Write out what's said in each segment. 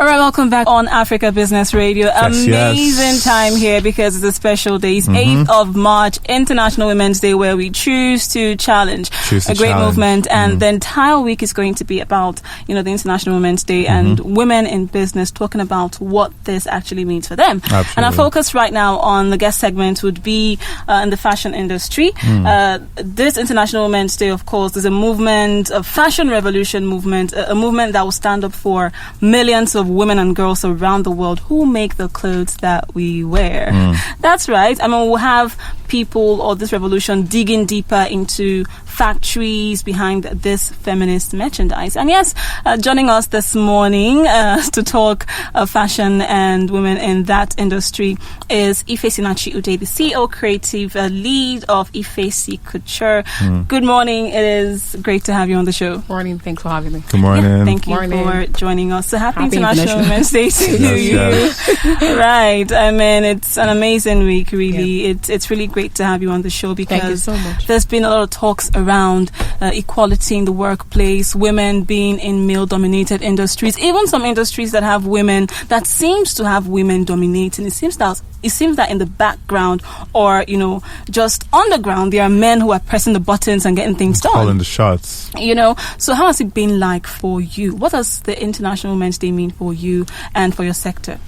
All right, welcome back on Africa Business Radio. Amazing time here because it's a special day. It's 8th of March, International Women's Day, where we choose to challenge a great movement. And the entire week is going to be about, the International Women's Day and women in business, talking about what this actually means for them. Absolutely. And our focus right now on the guest segment would be in the fashion industry. This International Women's Day, of course, is a movement, a fashion revolution movement, a movement that will stand up for millions of women and girls around the world who make the clothes that we wear. That's right. I mean, we'll have people or this revolution digging deeper into factories behind this feminist merchandise. And yes, joining us this morning to talk fashion and women in that industry is Ifesinachi Ude, the CEO creative lead of Ifc Couture. Good morning. It is great to have you on the show. Morning. Thanks for having me. Good morning. Yeah, thank you for joining us. So happy International Women's Day to you. Yes. Right. I mean, it's an amazing week, really. Yeah. It's really great to have you on the show because thank you so much. There's been a lot of talks around equality in the workplace, women being in male-dominated industries, even some industries that have women, that seems to have women dominating. It seems that in the background or, just on the ground, there are men who are pressing the buttons and getting things done. Calling the shots. So how has it been like for you? What does the International Women's Day mean for you and for your sector?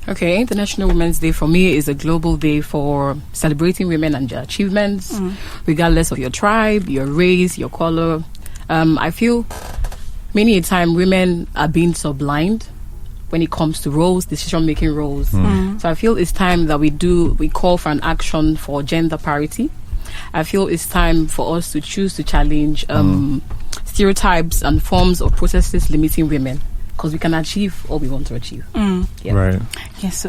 Okay, International Women's Day for me is a global day for celebrating women and their achievements, regardless of your tribe, your race, your color. I feel many a time women are being sublimed when it comes to roles, decision-making roles. So I feel it's time that we call for an action for gender parity. I feel it's time for us to choose to challenge stereotypes and forms of processes limiting women, because we can achieve all we want to achieve. Yeah. Right. Yes,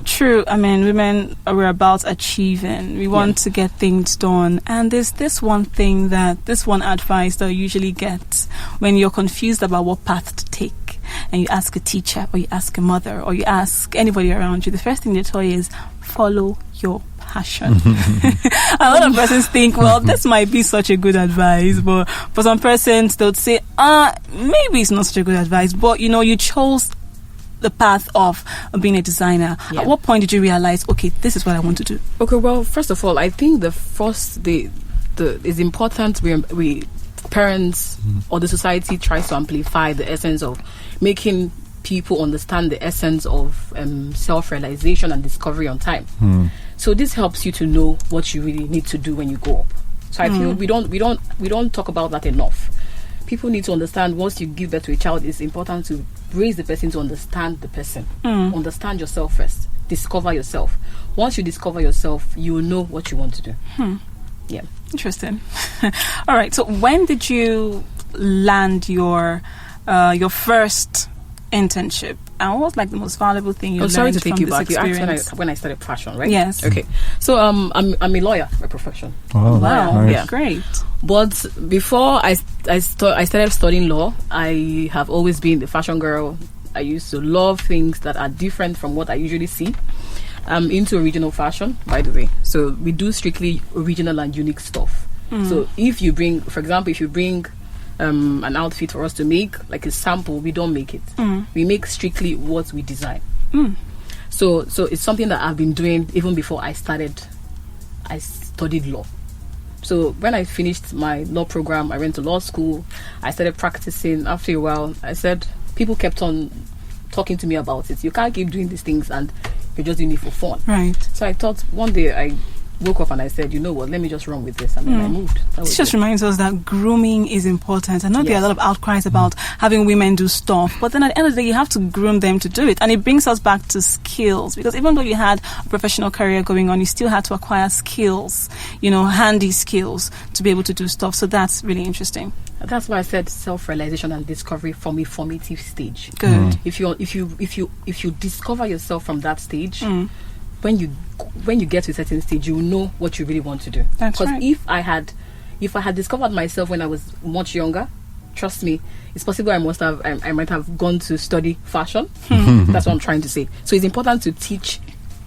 true. I mean, women are about achieving. We want to get things done. And there's this one advice that I usually get when you're confused about what path to take. And you ask a teacher or you ask a mother or you ask anybody around you, the first thing they tell you is follow your passion. A lot of persons think, well, this might be such a good advice, but for some persons they'll say, maybe it's not such a good advice, but you chose the path of being a designer. At what point did you realize, okay, this is what I want to do? Okay, well, first of all, I think it's important we parents or the society tries to amplify the essence of making people understand the essence of self-realization and discovery on time. So this helps you to know what you really need to do when you grow up. So I feel we don't talk about that enough. People need to understand once you give birth to a child, it's important to raise the person to understand the person. Understand yourself first. Discover yourself. Once you discover yourself, you will know what you want to do. Yeah. Interesting. All right. So when did you land your first internship? And what was like the most valuable thing you learned from this experience? Sorry to take you back. You asked when I started fashion, right? Yes. Okay. So I'm a lawyer by profession. Oh, wow. Nice. Yeah. Great. But before I started studying law, I have always been the fashion girl. I used to love things that are different from what I usually see. I'm into original fashion, by the way. So we do strictly original and unique stuff. So if you bring an outfit for us to make, like a sample, we don't make it. We make strictly what we design. So it's something that I've been doing even before I studied law. So when I finished my law program, I went to law school. I started practicing. After a while, people kept on talking to me about it. You can't keep doing these things and you're just doing it for fun. Right. So I thought one day I woke up and I said, you know what, let me just run with this. And then I moved. This just reminds us that grooming is important. I know there are a lot of outcries about having women do stuff, but then at the end of the day, you have to groom them to do it. And it brings us back to skills, because even though you had a professional career going on, you still had to acquire skills, handy skills to be able to do stuff. So that's really interesting. That's why I said self-realization and discovery from a formative stage. Good. If you discover yourself from that stage, when you get to a certain stage, you will know what you really want to do. That's right. Because if I had discovered myself when I was much younger, trust me, it's possible I might have gone to study fashion. That's what I'm trying to say. So it's important to teach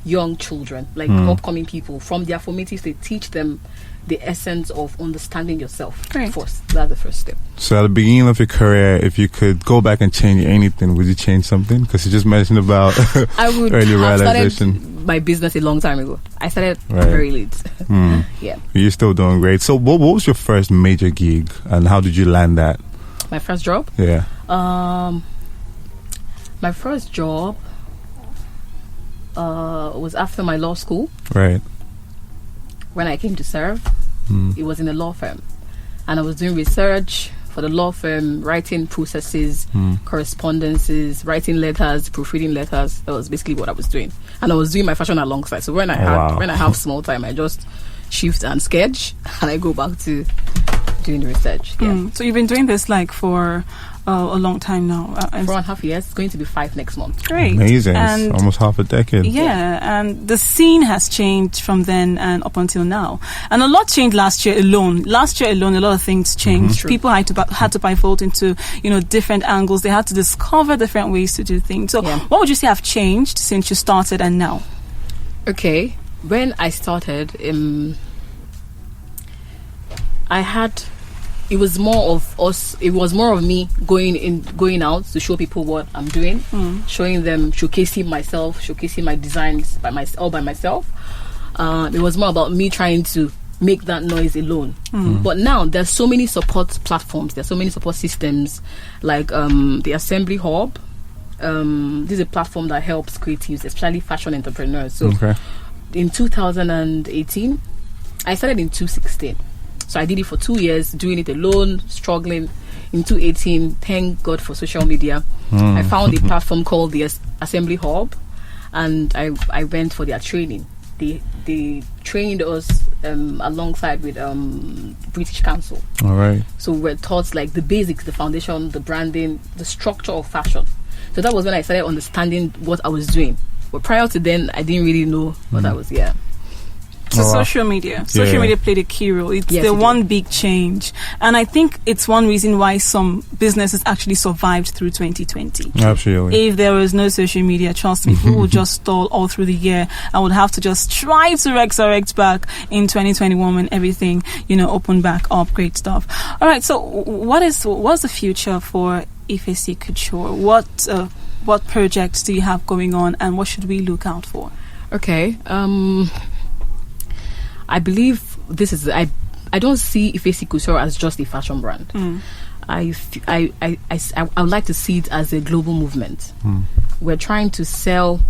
young children, like upcoming people, from their formative state, teach them the essence of understanding yourself first. That's the first step. So at the beginning of your career, if you could go back and change anything, would you change something? Because you just mentioned about I would early have realization. started my business a long time ago. I started very late. Yeah. You're still doing great. So what was your first major gig and how did you land that? My first job? Yeah. My first job was after my law school. Right. When I came to serve, it was in a law firm. And I was doing research for the law firm, writing processes, correspondences, writing letters, proofreading letters. That was basically what I was doing. And I was doing my fashion alongside. So when I have small time, I just shift and sketch, and I go back to doing the research. Yeah. So you've been doing this like for a long time now. 4.5 years. It's going to be 5 next month. Great. Amazing. And it's almost half a decade. Yeah, and the scene has changed from then and up until now. And a lot changed last year alone. Last year alone, a lot of things changed. People had to pivot into, different angles. They had to discover different ways to do things. So what would you say have changed since you started and now? Okay. When I started, it was more of us. It was more of me going out to show people what I'm doing, showing them, showcasing myself, showcasing my designs by myself. It was more about me trying to make that noise alone. But now there's so many support platforms. There's so many support systems, like the Assembly Hub. This is a platform that helps creatives, especially fashion entrepreneurs. So in 2018, I started in 2016. So I did it for 2 years, doing it alone, struggling. In 2018, thank God for social media. I found a platform called the Assembly Hub, and I went for their training. They trained us alongside with British Council. All right. So we're taught like the basics, the foundation, the branding, the structure of fashion. So that was when I started understanding what I was doing. But prior to then, I didn't really know what I was. So social media played a key role. It's the one big change, and I think it's one reason why some businesses actually survived through 2020. Absolutely. If there was no social media, trust me, people would just stall all through the year. I would have to just try to resurrect back in 2021 when everything opened back up. Great stuff. All right. So what's the future for Ifesinachi Couture? What projects do you have going on, and what should we look out for? Okay. I believe this is. I don't see Ifesinachi Couture as just a fashion brand. I would like to see it as a global movement. We're trying to sell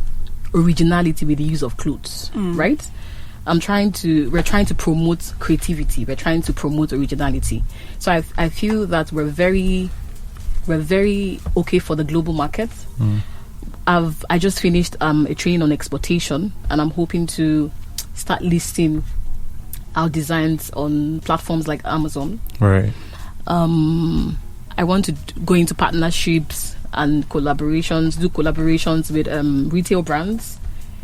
originality with the use of clothes, right? We're trying to promote creativity. We're trying to promote originality. So I feel that we're very okay for the global market. I just finished a training on exportation, and I'm hoping to start listing our designs on platforms like Amazon. Right. I want to go into partnerships and collaborations, do collaborations with retail brands,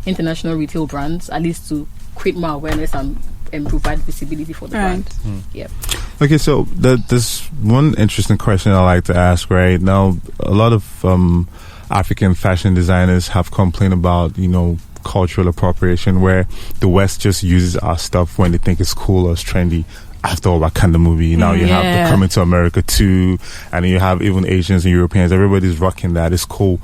international retail brands, at least to create more awareness and provide visibility for the brand. Yeah. Okay, so there's one interesting question I like to ask right now. A lot of African fashion designers have complained about, cultural appropriation, where the West just uses our stuff when they think it's cool or it's trendy. After all, Wakanda movie, now you have the Coming to America 2, and you have even Asians and Europeans. Everybody's rocking that. It's cool.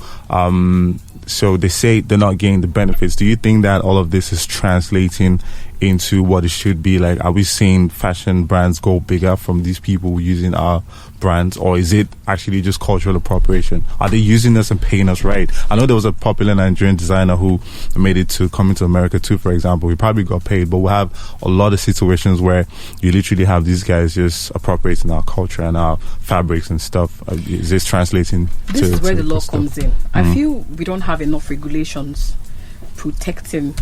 So they say they're not getting the benefits. Do you think that all of this is translating into what it should be? Like, are we seeing fashion brands go bigger from these people using our brands, or is it actually just cultural appropriation? Are they using us and paying us right? I know there was a popular Nigerian designer who made it to Coming to America 2, for example. He probably got paid, but we have a lot of situations where you literally have these guys just appropriating our culture and our fabrics and stuff. Is this translating to... This is where the law comes in. I feel we don't have enough regulations protecting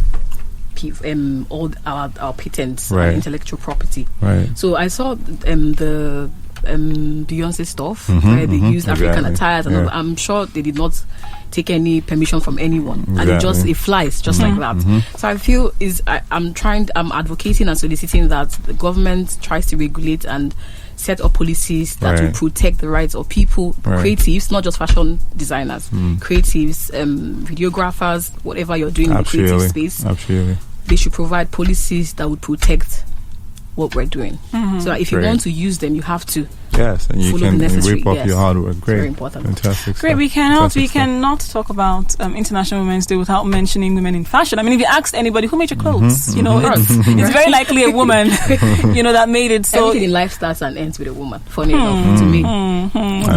all our patents and intellectual property. Right. So I saw the Beyonce stuff where they used African attires, and I'm sure they did not take any permission from anyone, and it flies just like that. So I feel I'm advocating and soliciting that the government tries to regulate and set up policies that Right. will protect the rights of people, Right. creatives, not just fashion designers, creatives, videographers, whatever you're doing in the creative space. Absolutely. They should provide policies that would protect what we're doing. So that if you Great. want to use them, you have to. Yes, and you Follow can the necessary, rip off yes. your hard work. Great. Very important. Fantastic. Great. stuff. We Fantastic stuff. cannot talk about International Women's Day without mentioning women in fashion. I mean, if you asked anybody who made your clothes, you know, it's very likely a woman, you know, that made it. So Everything in life starts and ends with a woman. Funny enough, to me.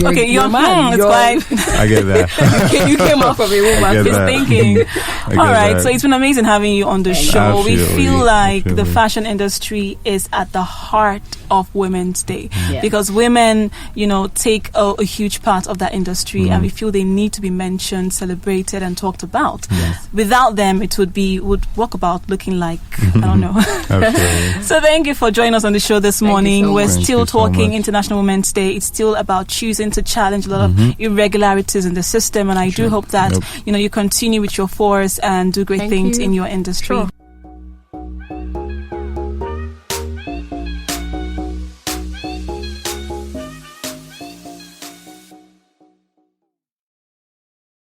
okay, you're a man. It's You're- quite. I get that. you came out from a I woman. get It's that. thinking. I get All right, that. so it's been amazing having you on the show. We Absolutely, feel like the absolutely. fashion industry is at the heart of Women's Day Yeah. because women, you know, take a huge part of that industry, and we feel they need to be mentioned, celebrated, and talked about. Without them, it would walk about looking like I don't know. Absolutely. So thank you for joining us on the show this Thank you morning. so We're much. Thank still you so talking much. International Women's Day. It's still about choosing to challenge a lot of irregularities in the system, and I do hope that Yep. you know you continue with your force and do great Thank things you. in your industry. Sure.